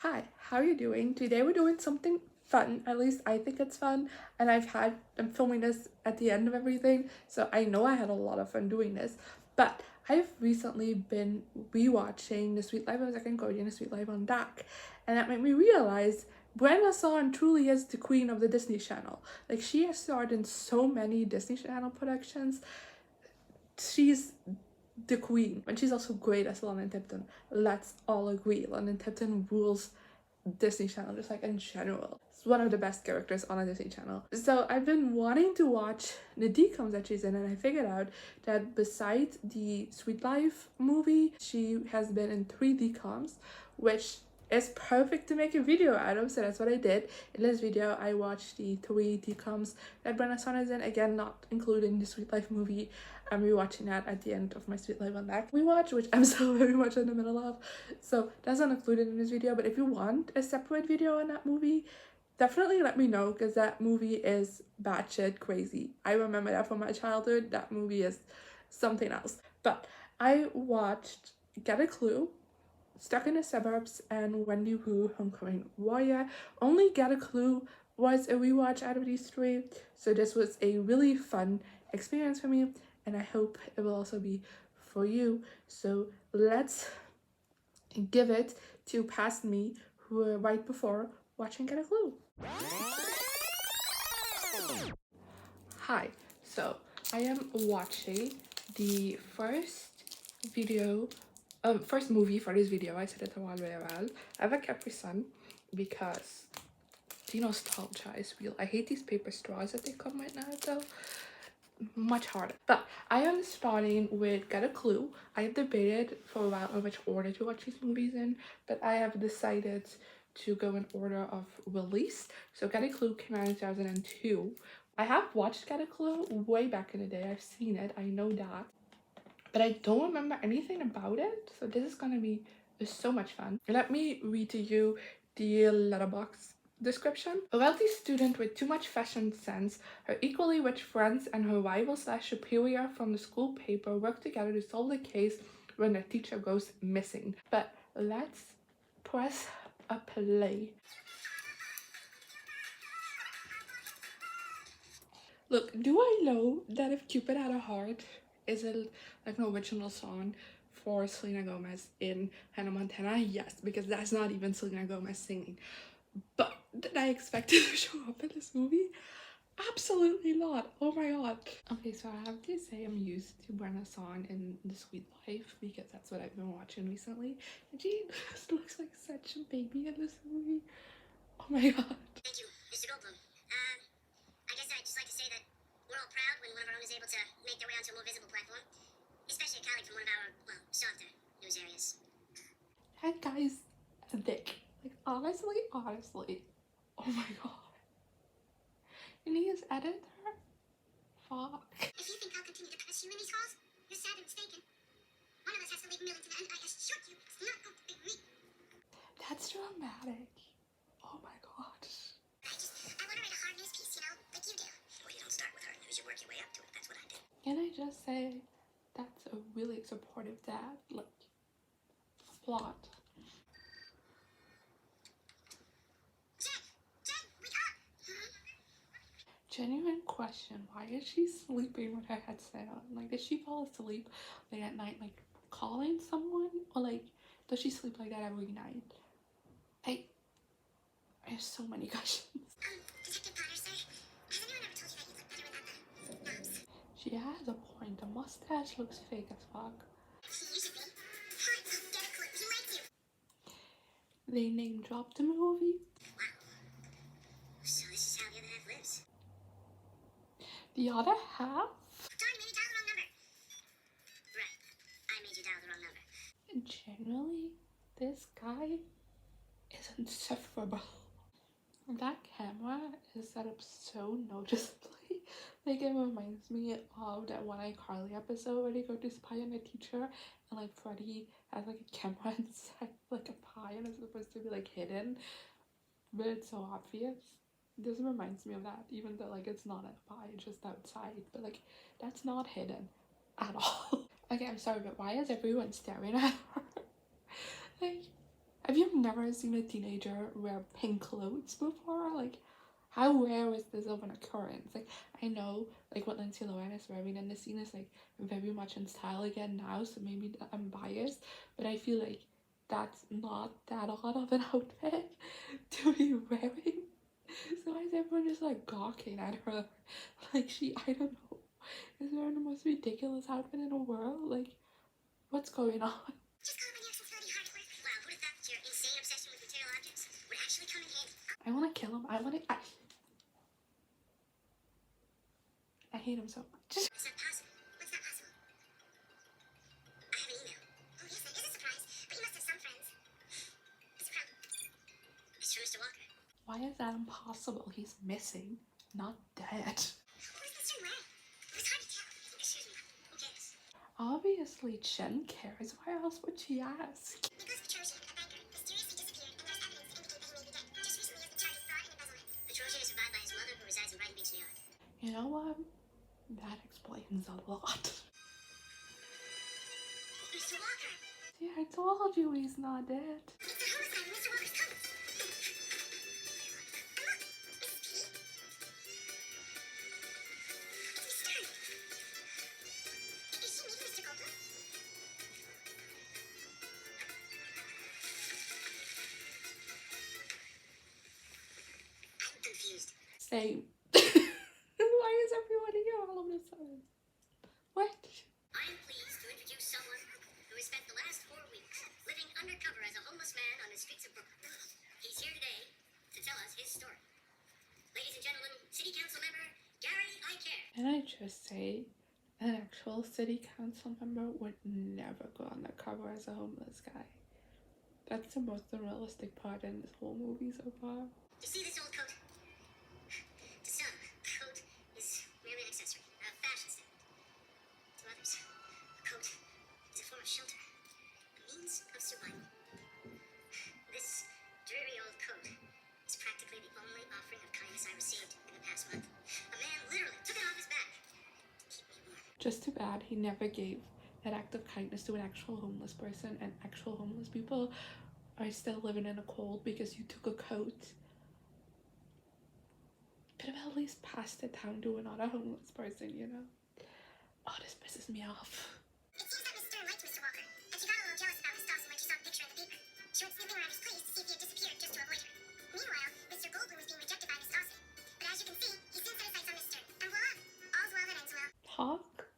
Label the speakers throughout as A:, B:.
A: Hi, how are you doing? Today we're doing something fun. At least I think it's fun. And I'm filming this at the end of everything, so I know I had a lot of fun doing this. But I've recently been rewatching The Sweet Life of Zack and Cody and The Sweet Life on Dak. And that made me realize Brenda truly is the queen of the Disney Channel. Like, she has starred in so many Disney Channel productions. She's the queen. And she's also great as London Tipton. Let's all agree. London Tipton rules Disney Channel, just like in general. It's one of the best characters on a Disney Channel. So I've been wanting to watch the DCOMs that she's in, and I figured out that besides the Sweet Life movie, she has been in 3 DCOMs, which is perfect to make a video out of, so that's what I did. In this video, I watched the 3 DCOMs that Brenda is in, again, not including the Sweet Life movie. I'm rewatching that at the end of my Sweet Life on Dak rewatch, which I'm still very much in the middle of. So that's not included in this video, but if you want a separate video on that movie, definitely let me know, because that movie is batshit crazy. I remember that from my childhood. That movie is something else. But I watched Get a Clue, Stuck in the Suburbs, and Wendy Homecoming Warrior. Only Get a Clue was a rewatch out of these 3, so this was a really fun experience for me, and I hope it will also be for you. So let's give it to past me who were right before watching Get a Clue. Hi, so I am watching the first movie for this video. I said it a while around. I have a Capri Sun because the nostalgia is real. I hate these paper straws that they come right now, though. Much harder. But I am starting with Get a Clue. I have debated for a while on which order to watch these movies in, but I have decided to go in order of release. So Get a Clue came out in 2002. I have watched Get a Clue way back in the day. I've seen it, I know that, but I don't remember anything about it. So this is gonna be so much fun. Let me read to you the letterbox description. A wealthy student with too much fashion sense, her equally rich friends and her rival/superior from the school paper work together to solve the case when their teacher goes missing. But let's press a play. Look, do I know that If Cupid Had a Heart is an original song for Selena Gomez in Hannah Montana? Yes, because that's not even Selena Gomez singing. But did I expect it to show up in this movie? Absolutely not. Oh my god. Okay, so I have to say I'm used to Brenna's song in The Sweet Life because that's what I've been watching recently. And she just looks like such a baby in this movie. Oh my god.
B: Thank you, Mr. Goldblum. I guess I'd just like to say that we're all proud when one of our own is able to make their way onto a more visible platform, especially a colleague from one of our, well, softer news areas.
A: That guy's thick. Like, honestly. Oh my god. And he is editor? Fuck.
B: If you think I'll continue to pursue in these halls, you're sadly mistaken. One of us has to leave Millington, and I assure you, it's not going to be me.
A: That's dramatic. Oh my god.
B: I want to write a hard news piece, like you do. Well, you don't start with hard news, you work your way up to it. That's what I did.
A: Can I just say, that's a really supportive dad, like, plot.
B: Jen, wake up!
A: Genuine question, why is she sleeping with her headset on? Like, did she fall asleep late at night, like, calling someone? Or, like, does she sleep like that every night? I have so many questions.
B: Detective Potter, sir, has anyone ever told you that you look better without the knobs?
A: She has a point. The mustache looks fake as fuck.
B: You should be. Hi, Get a Clue. He likes you.
A: They name dropped the movie.
B: Wow. So this is how the other half lives.
A: The other half?
B: Darn, you made you dial the wrong number. Right. I made you dial the wrong number.
A: Generally, this guy is insufferable. That camera is set up so noticeably. Like, it reminds me of that one iCarly episode where they go to spy on a teacher and like Freddie has like a camera inside like a pie and it's supposed to be like hidden, but it's so obvious. This reminds me of that, even though like it's not a pie, it's just outside, but like that's not hidden at all. Okay, I'm sorry, but why is everyone staring at her? Like, Have you never seen a teenager wear pink clothes before? Like, how rare is this of an occurrence? Like, I know, like, what Lindsay Lohan is wearing in the scene is, like, very much in style again now, so maybe I'm biased, but I feel like that's not that odd of an outfit to be wearing. So why is everyone just, like, gawking at her? Like, I don't know, is wearing the most ridiculous outfit in the world? Like, what's going on?
B: Just call my accessibility hard at work. Wow, who'd have thought that your insane obsession with material objects would actually come in handy?
A: I want to kill him. I hate him so much.
B: Is that possible? What's not possible? I have an email. Oh, yes, that is a surprise. But you must have some friends. It's from... It's from Mr. Walker.
A: Why is that impossible? He's missing, not dead.
B: What was Mr. wearing? It was hard to tell. Excuse me. Who cares?
A: Obviously, Jen cares. Why else would she ask?
B: Nicholas Petrosian, a banker, mysteriously disappeared, and there's evidence to indicate that he may be dead. Just recently, as the charge of fraud and embezzlement. Petrosian is survived by his mother, who resides in Brighton Beach, New York.
A: You know what? That explains a lot.
B: Mr. Walker!
A: See, I told you he's not dead.
B: It's the homicide of Mr. Walker's coming! And look! Mrs. P. It's Miss Stern. Is she meeting Mr. Goldblum? I'm confused.
A: Same. Why is everyone here all of a sudden? What?
B: I am pleased to introduce someone who has spent the last 4 weeks living undercover as a homeless man on the streets of Brooklyn. He's here today to tell us his story. Ladies and gentlemen, City Council member Gary I Care.
A: Can I just say, an actual city council member would never go on the cover as a homeless guy. That's the most unrealistic part in this whole movie so far.
B: You see this old coat? To some, a coat is merely an accessory, a fashion statement. To others, a coat is a form of shelter, a means of survival. This dreary old coat is practically the only offering of kindness I received in the past month. A man literally took it off his back to keep me warm.
A: Just too bad he never gave that act of kindness to an actual homeless person, and actual homeless people are still living in the cold because you took a coat. Could have at least passed it down to another homeless person, you know? Oh, this pisses me off.
B: It seems that Miss Stern liked Mr. Walker, and she got a little jealous about Miss Dawson when she saw the picture in the paper. She went snooping around his place to see if he had disappeared just to avoid her. Meanwhile, Mr. Goldblum was being rejected by Miss Dawson. But as you can see, he soon set his sights on Miss Stern. And voila! All's well that ends well.
A: Talk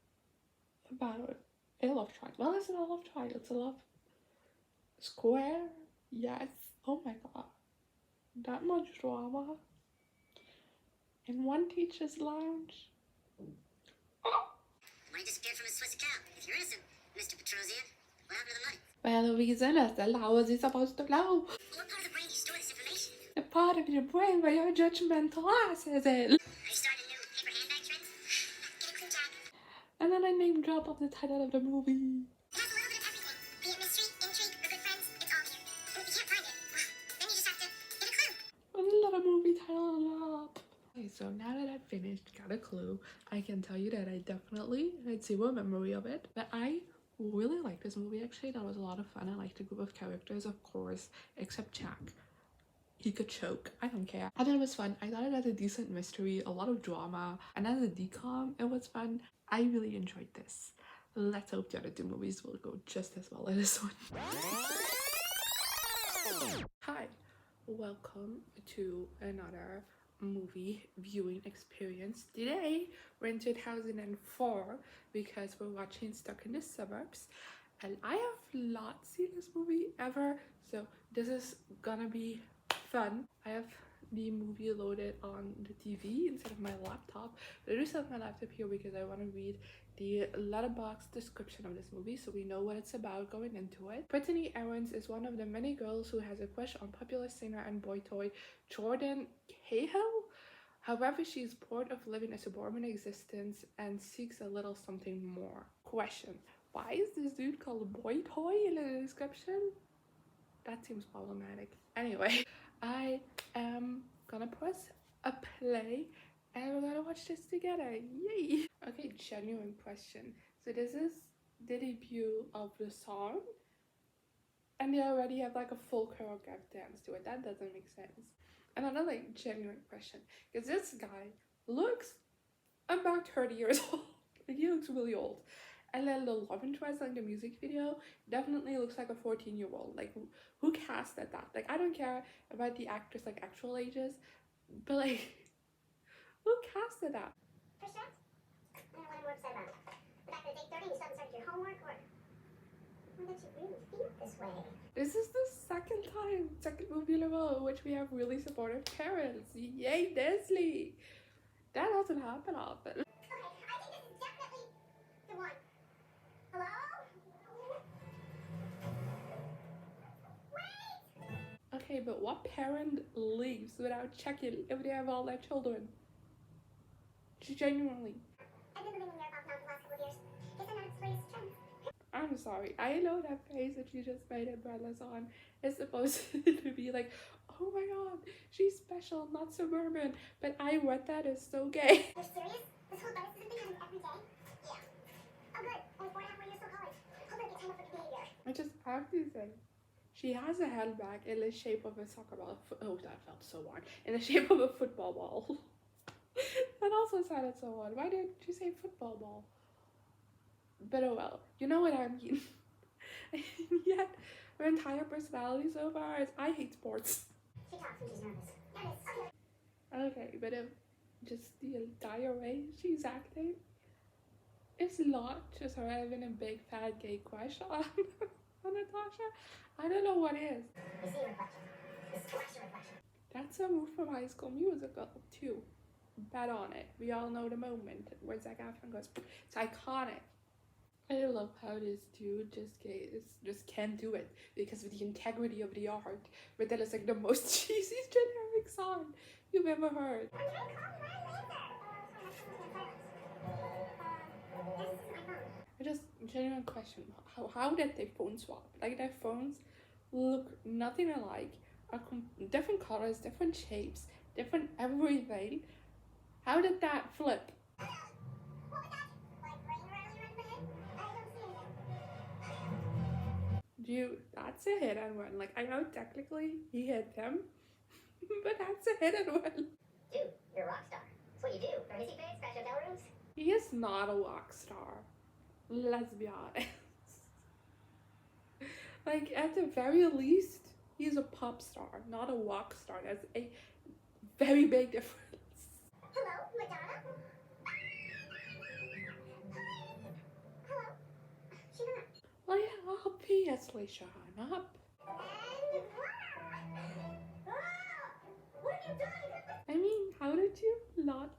A: about a love triangle. Well, it's not a love triangle, it's a love square. Yes. Oh my god. That much drama in one teacher's lounge.
B: Money disappeared from his Swiss account. If you're innocent, Mr. Petrosian, what happened to the money?
A: Well, the reason is that how is he supposed to know?
B: What part of the brain do you store this information?
A: The part of your brain where your judgmental ass is in.
B: Are you starting a new paper handbag trend? Get a clue, Jack.
A: And then I name drop of the title of the movie.
B: It has a little bit of everything. Be it mystery, intrigue, or good friends, it's all here. And if you can't find it, well, then you just have to get a clue.
A: Another movie title up. Okay, so now that I've finished, got a clue, I can tell you that I definitely had zero memory of it, but I really liked this movie actually. That was a lot of fun. I liked the group of characters, of course, except Jack. He could choke. I don't care. I thought it was fun. I thought it had a decent mystery, a lot of drama, and as a DCOM, it was fun. I really enjoyed this. Let's hope the other two movies will go just as well as this one. Hi, welcome to another movie viewing experience. Today we're in 2004 because we're watching Stuck in the Suburbs, and I have not seen this movie ever, so this is gonna be fun. I have the movie loaded on the TV instead of my laptop, but I do still have my laptop here because I want to read the letterbox description of this movie so we know what it's about going into it. Brittany Aarons is one of the many girls who has a crush on popular singer and boy toy Jordan Cahill. However, she is bored of living a suburban existence and seeks a little something more. Question: why is this dude called boy toy in the description? That seems problematic. Anyway, I am gonna press a play and we're gonna watch this together. Yay! Okay, genuine question. So this is the debut of the song. and they already have like a full choreographed dance to it. That doesn't make sense. Another like genuine question, because this guy looks about 30 years old. Like, he looks really old. And then the love interest, like the music video, definitely looks like a 14-year-old. Like, who casted that? Like, I don't care about the actors like actual ages, but like, who casted that?
B: First draft? I don't know what I'm more upset about. The fact that it's 8:30 and you still haven't started your homework, or that you really feel this way.
A: This is the second movie in a row in which we have really supportive parents. Yay, Disney! That doesn't happen often.
B: Okay, I think this is definitely the one. Hello? Wait!
A: Okay, but what parent leaves without checking if they have all their children? Genuinely.
B: I've been living in Europe off and on for the last couple of years. Guess I'm not its latest trend.
A: I'm sorry. I know that face that you just made at Brenda's on is supposed to be like, oh my god, she's special, not suburban. But I read that as so gay.
B: You're serious? This whole bicycle thing happens every day? Yeah. Oh good. Only 4.5 more years till college. Hope I get time up for behavior.
A: I just have to say, she has a handbag in the shape of a soccer ball. Oh, that felt so odd. In the shape of a football ball. That also sounded so odd. Why did you say football ball? But oh well, you know what I mean. And yet, her entire personality so far is, I hate sports.
B: She talks when she's nervous. Nervous. Okay.
A: Okay, but just the entire way she's acting, it's not just her having a big fat gay crush on Natasha. I don't know what is.
B: You see your reflection. You splash your reflection.
A: That's a move from High School Musical too. Bet on it. We all know the moment where Zac Efron goes. It's iconic. I love how this dude just can't do it because of the integrity of the art. But that is like the most cheesy generic song you've ever heard.
B: I'm trying to call you right later. This is my phone.
A: I just genuine question. How did they phone swap? Like, their phones look nothing alike, are different colors, different shapes, different everything. How did that flip?
B: What was that? Like rain around your head? I don't see anything.
A: Dude, that's a hit and run. Like, I know technically he hit them, but that's a hit and run.
B: Dude, you're a rock star. That's what you do. For hissy fits, crash hotel rooms.
A: He is not a rock star. Let's be honest. Like, at the very least, he's a pop star, not a rock star. That's a very big difference.
B: Hello, Madonna? Hello? She hung up.
A: Well, yeah, obviously she hung up.
B: And what have you done?
A: I mean, how did you not?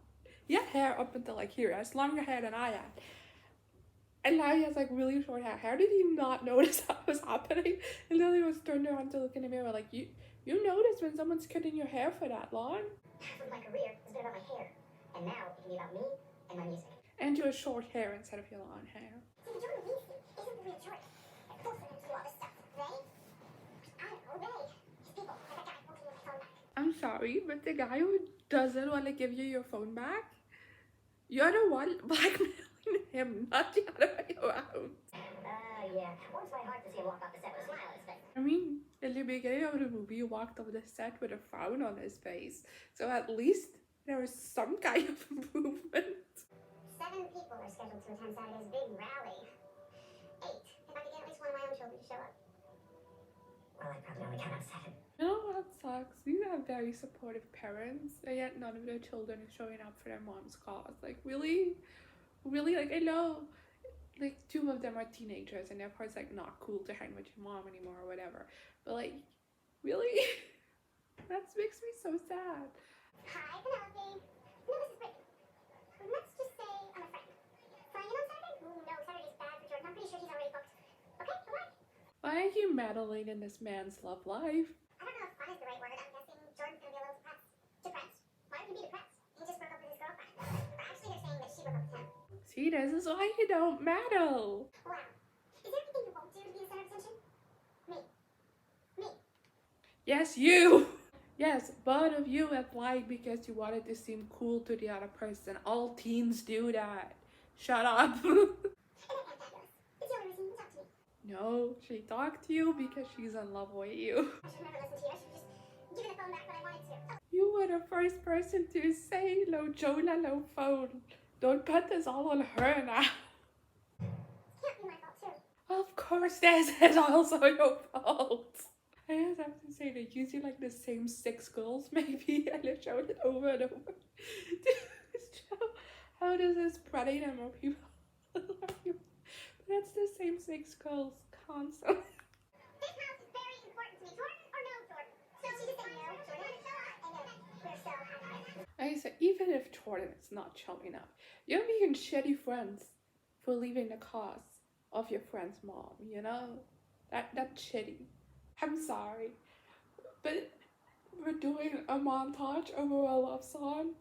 A: He had hair up until like here, has longer hair than I had. And now he has like really short hair. How did he not notice that was happening? And then he was turned around to look in the mirror like, you notice when someone's cutting your hair for that long?
B: Half of my career has been about my hair. And now it can be about me and my music.
A: And your short hair instead of your long hair.
B: See, the Jordan Leafy isn't the real Jordan. They're forcing him to do all this stuff. They? I don't know, they. His people, like that guy won't give me my phone back.
A: I'm sorry, but the guy who doesn't want to give you your phone back, you're the one blackmailing him, not the other way around.
B: Yeah. Warms my heart to see him walk off the set with a smile on his face.
A: I mean, in the beginning of the movie, he walked off the set with a frown on his face. So at least there was some kind of improvement.
B: 7 people are scheduled to attend Saturday's big rally. 8. If I could get at least one of my own children to show up. Well, I probably only count on 7.
A: You know what sucks? You have very supportive parents, and yet none of their children is showing up for their mom's cause. Like, really? Really? Like, I know, like, 2 of them are teenagers, and therefore it's, like, not cool to hang with your mom anymore or whatever. But, like, really? That makes me so sad.
B: Hi, Penelope. No, this is Brittany. Let's just say I'm a friend. Flying in on Saturday? Ooh, no, Saturday's bad for Jordan. I'm pretty sure she's already booked. Okay, bye.
A: Why are you meddling in this man's love life?
B: I don't know if fun is the right word. I'm guessing Jordan's gonna be a little depressed. Depressed? Why would he be depressed? He just broke up with his girlfriend. Or actually, they're saying that she broke up with him.
A: See, this is why you don't meddle.
B: Wow. Is there anything you won't do to be the center of attention? Me. Me.
A: Yes, you! Yes, both of you have lied because you wanted to seem cool to the other person. All teens do that. Shut up.
B: And I'm fabulous. It's the only reason you can talk to me.
A: No, she talked to you because she's in love with you.
B: I should never listen to you. I should just give you the phone back when I wanted to.
A: You were the first person to say "Lo Jonah, lo phone." Don't put this all on her now.
B: It can't be my fault too.
A: Of course, this is also your fault. I just have to say they use you like the same 6 girls, maybe, and they showed it over and over to show how this is spreading and more people. But it's the same 6 girls constantly.
B: This house is very important to me. Jordan or no Jordan? So she just said no, Jordan. And then we're so happy.
A: I said, even if Jordan is not showing up, you're being shitty friends for leaving the cause of your friend's mom, you know? That's shitty. I'm sorry. But we're doing a montage of a love song.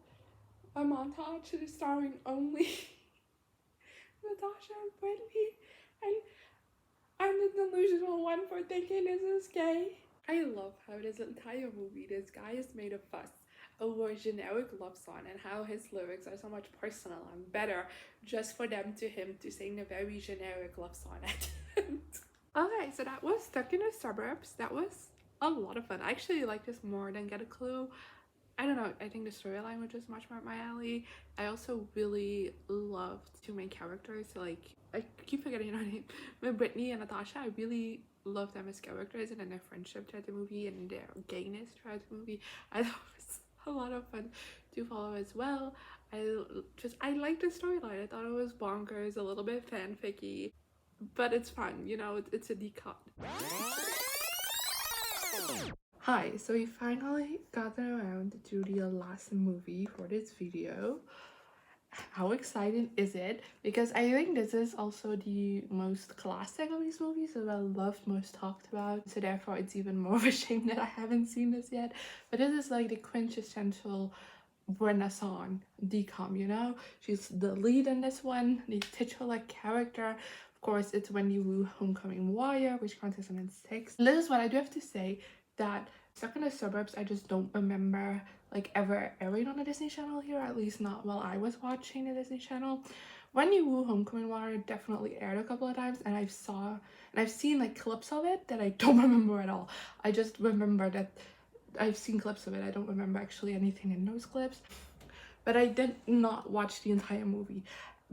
A: A montage that is starring only Natasha and Wendy. And I'm the delusional one for thinking this is gay. I love how this entire movie, this guy has made a fuss over a generic love song and how his lyrics are so much personal and better just for him to sing a very generic love song at the end. Okay, so that was Stuck in the Suburbs. That was a lot of fun. I actually like this more than Get a Clue. I don't know, I think the storyline was just much more up my alley. I also really loved 2 main characters. Like, I keep forgetting her name, but Brittany and Natasha. I really love them as characters and then their friendship throughout the movie and their gayness throughout the movie. I thought it was a lot of fun to follow as well. I liked the storyline. I thought it was bonkers, a little bit fanficky, but it's fun, you know, it's a decom. Hi, so we finally gotten around to the last movie for this video. How exciting is it? Because I think this is also the most classic of these movies, that I loved, most talked about, so therefore it's even more of a shame that I haven't seen this yet. But this is like the quintessential Brenda song DCOM, you know? She's the lead in this one, the titular character. Of course, it's Wendy Wu, Homecoming Warrior, which comes in 2006. And this is what I do have to say, that Stuck in the Suburbs, I just don't remember like ever airing on the Disney Channel here, at least not while I was watching the Disney Channel. Wendy Wu, Homecoming Warrior definitely aired a couple of times, and I've seen like clips of it that I don't remember at all. I just remember that I've seen clips of it. I don't remember actually anything in those clips, but I did not watch the entire movie.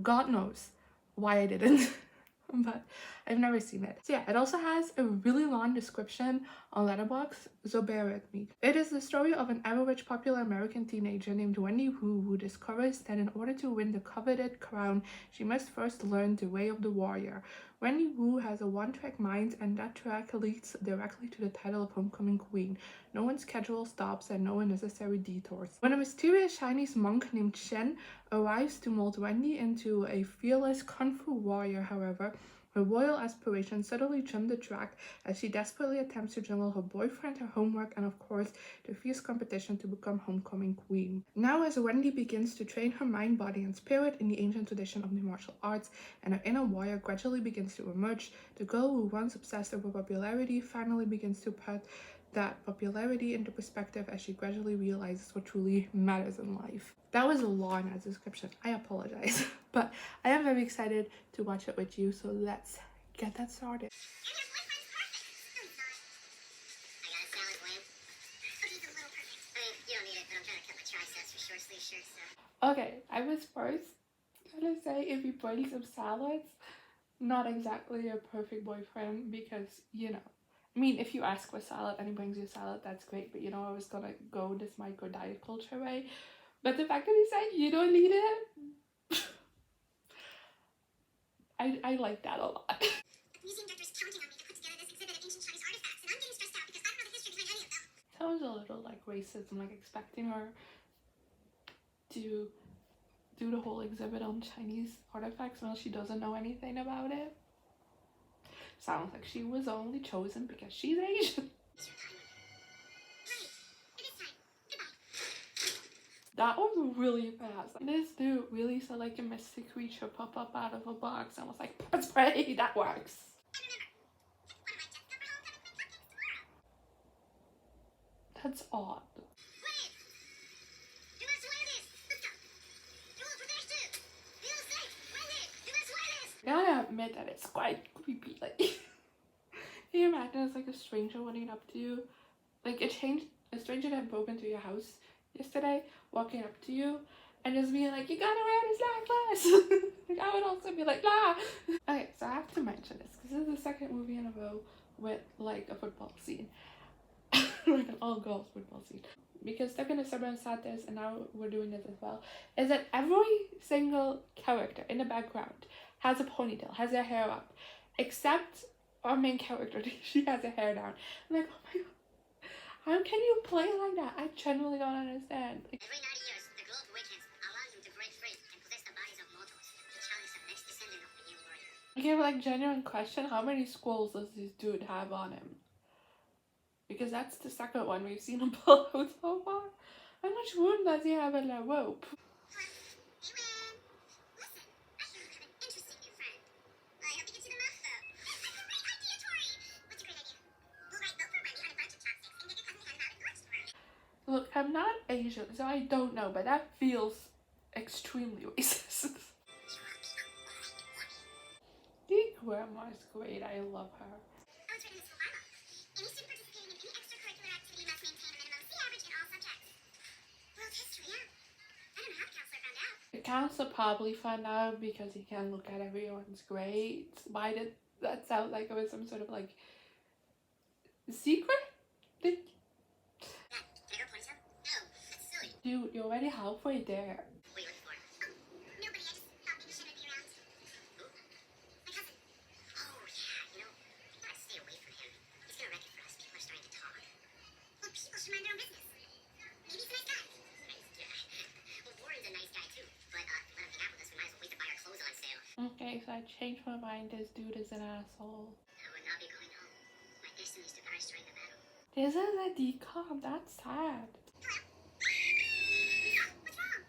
A: God knows why I didn't. But I've never seen it. So yeah, it also has a really long description on Letterboxd, so bear with me. It is the story of an average popular American teenager named Wendy Wu, who discovers that in order to win the coveted crown, she must first learn the way of the warrior. Wendy Wu has a one-track mind, and that track leads directly to the title of Homecoming Queen. No unscheduled stops and no unnecessary detours. When a mysterious Chinese monk named Shen arrives to mold Wendy into a fearless kung fu warrior, however, her royal aspirations suddenly jump the track as she desperately attempts to juggle her boyfriend, her homework, and of course, the fierce competition to become homecoming queen. Now, as Wendy begins to train her mind, body, and spirit in the ancient tradition of the martial arts, and her inner warrior gradually begins to emerge, the girl who once obsessed over popularity finally begins to put that popularity into perspective as she gradually realizes what truly matters in life. That was a long description. I apologize. But I am very excited to watch it with you, so let's get that started.
B: And your boyfriend's perfect. No, he's not. I got a salad for you. Okay, he's a little perfect. I mean, you don't need it, but I'm trying to cut my triceps for short sleeve shirts, so.
A: Okay, I was first gonna say if you bring some salads, not exactly a perfect boyfriend, because, you know, I mean, if you ask for salad and he brings you salad, that's great, but you know, I was gonna go this micro diet culture way. But the fact that he said you don't need it, I like that a lot.
B: The museum director's counting on me to put together this exhibit of ancient Chinese artifacts, and I'm getting stressed out because I don't know the history behind any of them.
A: Sounds a little like racism, like expecting her to do the whole exhibit on Chinese artifacts while she doesn't know anything about it. Sounds like she was only chosen because she's Asian.
B: It's your time. Right. It is time. Goodbye.
A: That was really fast. This dude really saw like a mystic creature pop up out of a box and was like, let's pray, that works.
B: And remember, pick one of my jets go for homecoming cupcakes tomorrow.
A: That's odd.
B: Wait! You must wear this! Let's go! You will protect too! Feel safe! Wendy! You must wear this!
A: I gotta admit that it's quite creepy. Like, Can you imagine it's like a stranger running up to you? Like a stranger that broke into your house yesterday, walking up to you and just being like, you gotta wear this necklace. Like, I would also be like, nah. Okay, so I have to mention this because this is the second movie in a row with like a football scene. Like an all girls football scene. Because they're gonna Suburbs had this and now we're doing this as well. Is that every single character in the background has a ponytail, has their hair up. Except our main character, she has her hair down. I'm like, oh my god. How can you play like that? I genuinely don't understand. Like,
B: Every 90 years, the globe awakens, allowing you to break free and possess the bodies of mortals to challenge the next descendant of the new warrior.
A: I give like genuine question, how many scrolls does this dude have on him? Because that's the second one we've seen him pull out so far. How much room does he have in that rope?
B: Hey, Wen. Listen, I hear you have an interesting new friend. I hope you get to the mouth, though. Great idea, Tori. What's a great idea? We'll write both for Wendy on a bunch of chopsticks and get your cousin to hand them out in lunch tomorrow.
A: Look, I'm not Asian, so I don't know, but that feels extremely racist. The grandma is great, I love her.
B: Oh, it's written in the school bylaw. Any student participating in any extracurricular activity must maintain a minimum C average in all subjects. World history, yeah. I don't know how the counselor found out.
A: The counselor probably found out because he can look at everyone's grades. Why did that sound like it was some sort of like secret?
B: Dad, can I go ponytail? No, that's silly.
A: Dude, you're already halfway there.
B: What are you looking for? Oh, nobody. I just thought maybe Shen would be around. Who? My cousin. Oh, yeah, you know, we gotta stay away from him. He's gonna wreck it for us. People are starting to talk. Well, people should mind their own business. Maybe he's a nice guy. Nice guy. Well, Warren's a nice guy, too. But, let him hang out with us. We might as well wait to buy our clothes on sale.
A: Okay, so I changed my mind. This dude is an asshole.
B: I would not be going home. My destiny is to perish during the battle.
A: This is a DCOM. That's sad.
B: Hello? What's wrong?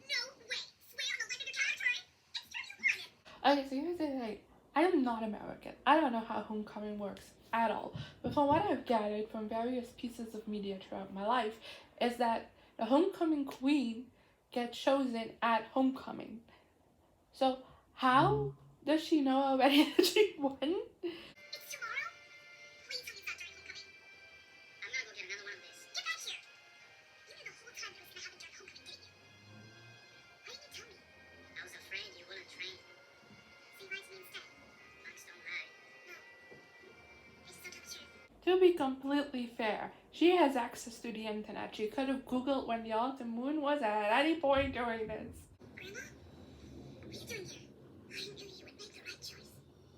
B: No way. Swear on the life of your territory. It's true you want it.
A: Okay, so here's the thing. I am not American. I don't know how homecoming works at all. But from what I've gathered from various pieces of media throughout my life, is that the homecoming queen gets chosen at homecoming. So how does she know already that she won?
B: It's tomorrow? Please tell me it's not during homecoming. I'm gonna go get another one of these. Get back here! You knew the whole time that it was gonna happen during homecoming, didn't you? Why didn't you tell me? I was afraid you wouldn't train. So you lied to me instead. Fox don't lie. No. I just don't tell the truth.
A: To be completely fair, she has access to the internet. She could have googled when the autumn moon was at any point during this.
B: Grandma? What are you doing here? I knew you would make the right choice.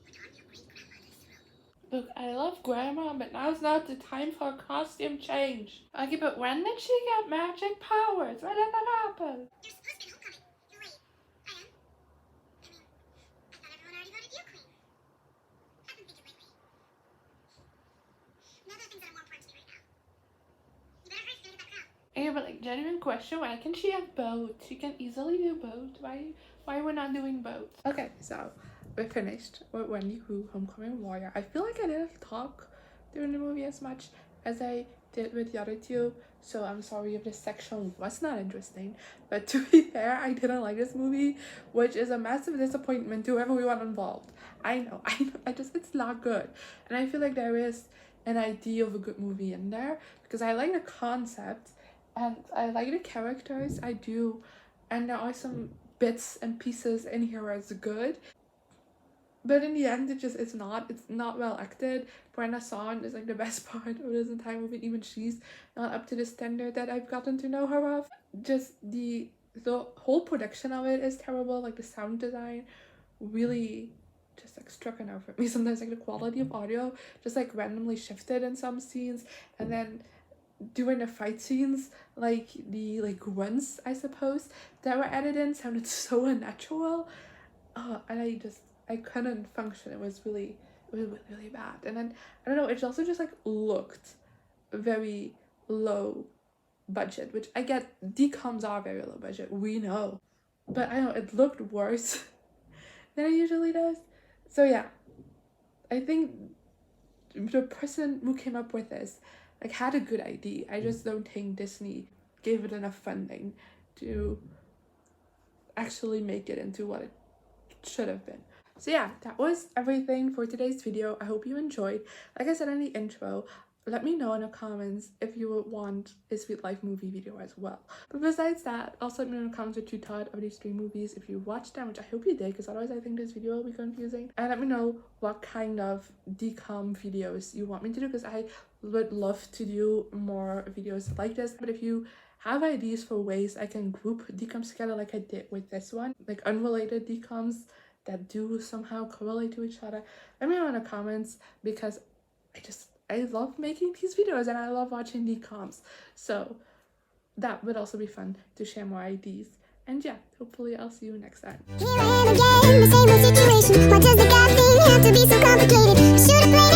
B: Put on your great-grandmother's robe.
A: Look, I love grandma, but now's not the time for a costume change. Okay, but when did she get magic powers? When did that happen?
B: You're supposed to be at homecoming. You're late. I am. I mean, I thought everyone already voted you queen. I've been thinking lately. Now there are things that are more important to me right now. You better hurry if you're gonna get that crown.
A: Yeah, but like, genuine question, why can she have both? She can easily do both. Why we're not doing both? Okay, so we're finished with Wendy Who, Homecoming Warrior. I feel like I didn't talk during the movie as much as I did with the other two, so I'm sorry if this section was not interesting. But to be fair, I didn't like this movie, which is a massive disappointment to everyone involved. I know, it's not good. And I feel like there is an idea of a good movie in there, because I like the concept, and I like the characters, I do, and there are some bits and pieces in here as good. But in the end, it's not well acted. Brenda's song is like the best part of this entire movie. Even she's not up to the standard that I've gotten to know her of. Just the whole production of it is terrible. Like the sound design really just like struck a nerve for me. Sometimes like the quality of audio just like randomly shifted in some scenes, and then during the fight scenes, like the like grunts, I suppose, that were added in sounded so unnatural. And I couldn't function. It was really bad. And then I don't know, it also just like looked very low budget, which I get, DCOMs are very low budget, we know, but I don't know, it looked worse than it usually does. So yeah, I think the person who came up with this like had a good idea. I just don't think Disney gave it enough funding to actually make it into what it should have been. So yeah, that was everything for today's video. I hope you enjoyed. Like I said in the intro, let me know in the comments if you would want a Sweet Life movie video as well. But besides that, also let me know in the comments what you thought of these 3 movies, if you watched them, which I hope you did, because otherwise I think this video will be confusing. And let me know what kind of DCOM videos you want me to do, because I would love to do more videos like this. But if you have ideas for ways I can group DCOMs together like I did with this one, like unrelated DCOMs that do somehow correlate to each other, let me know in the comments, because I love making these videos and I love watching DCOMs. So that would also be fun to share more ideas. And yeah, hopefully I'll see you next time.
B: Here I am again, the same old situation. Why does the God thing have to be so complicated? I should have played